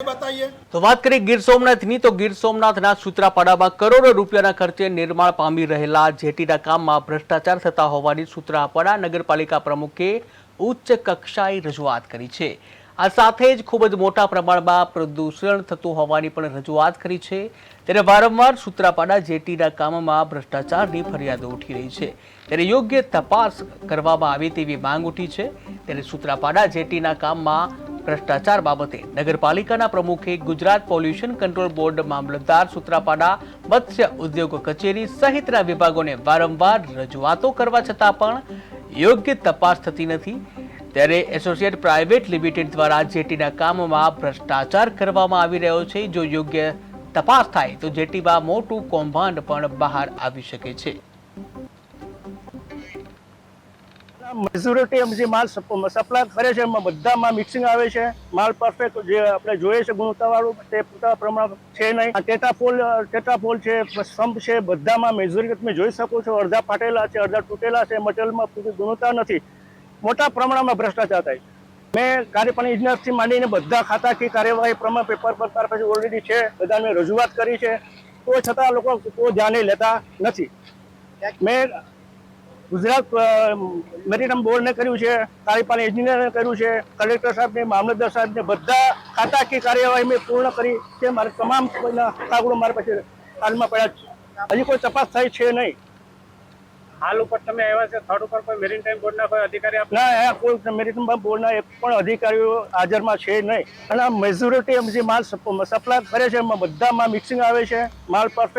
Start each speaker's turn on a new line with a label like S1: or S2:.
S1: बताइए।
S2: તો વાત કરીએ ગીર સોમનાથની તો ગીર સોમનાથના સૂત્રાપાડામાં કરોડો રૂપિયાના ખર્ચે નિર્માણ પામી રહેલા જેટીના કામમાં ભ્રષ્ટાચાર થતા હોવાની સૂત્રાપાડા નગરપાલિકા પ્રમુખે ઉચ્ચ કક્ષાએ રજૂઆત કરી છે। આ સાથે જ ખૂબ જ મોટા પ્રમાણમાં પ્રદૂષણ થતું હોવાની પણ રજૂઆત કરી છે। ત્યારે વારંવાર સૂત્રાપાડા જેટીના કામમાં ભ્રષ્ટાચારની ફરિયાદો ઉઠી રહી છે, ત્યારે યોગ્ય તપાસ કરવામાં આવે તેવી માંગ ઉઠી છે। ત્યારે સૂત્રાપાડા જેટીના કામમાં ભ્રષ્ટાચાર બાબતે નગરપાલિકાના પ્રમુખે ગુજરાત પોલ્યુશન કંટ્રોલ બોર્ડ, મામલતદાર સૂત્રાપાડા, મત્સ્ય ઉદ્યોગ કચેરી સહિતના વિભાગોને વારંવાર રજૂઆતો કરવા છતાં પણ યોગ્ય તપાસ થતી નથી। ત્યારે એસોસિએટ પ્રાઇવેટ લિમિટેડ દ્વારા જેટીના કામમાં ભ્રષ્ટાચાર કરવામાં આવી રહ્યો છે। જો યોગ્ય તપાસ થાય તો જેટીમાં મોટું કૌભાંડ પણ બહાર આવી શકે છે।
S3: મેજોરિટી જે માલ સપ્લાય કરે છે એમાં બધામાં મિક્સિંગ આવે છે। માલ પરફેક્ટ જે આપણે જોઈએ છે ગુણવત્તાવાળું તે પૂરતા પ્રમાણ છે નહીં। ટેટાફોલ છે, સંપ છે, બધામાં મેજોરિટી તમે જોઈ શકો છો અડધા ફાટેલા છે, અડધા તૂટેલા છે। મટીરિયલમાં પૂરી ગુણવત્તા નથી, મોટા પ્રમાણમાં ભ્રષ્ટાચાર થાય। મેં કાર્યપાલક ઇજનેરથી માંડીને બધા ખાતાકીય કાર્યવાહી પ્રમાણે પેપર પર તાર પછી ઓલરેડી છે, બધાને રજૂઆત કરી છે, તો છતાં લોકો કોઈ ધ્યાને લેતા નથી। મેં ગુજરાત મેરીટાઈમ બોર્ડને કર્યું છે, કાર્યપાલક એન્જિનિયરને કર્યું છે, કલેક્ટર સાહેબને, મામલતદાર સાહેબને, બધા ખાતાકીય કાર્યવાહી મેં પૂર્ણ કરી છે। મારે તમામ કાગળો મારા પાસે હાલમાં પડ્યા છે, હજી કોઈ તપાસ થઈ છે નહીં।
S4: હાલ ઉપર તમે આવ્યા છે, થર્ડ ઉપર કોઈ મેરીટાઈમ બોર્ડના કોઈ અધિકારી
S3: ના, અહીંયા કોઈ મેરીટાઈમ બોર્ડના એક પણ અધિકારીઓ હાજરમાં છે નહીં। અને આ મેજોરિટી જે માલ સપ્લાય કરે છે એમાં બધામાં મિક્સિંગ આવે છે, માલ પરફેક્ટ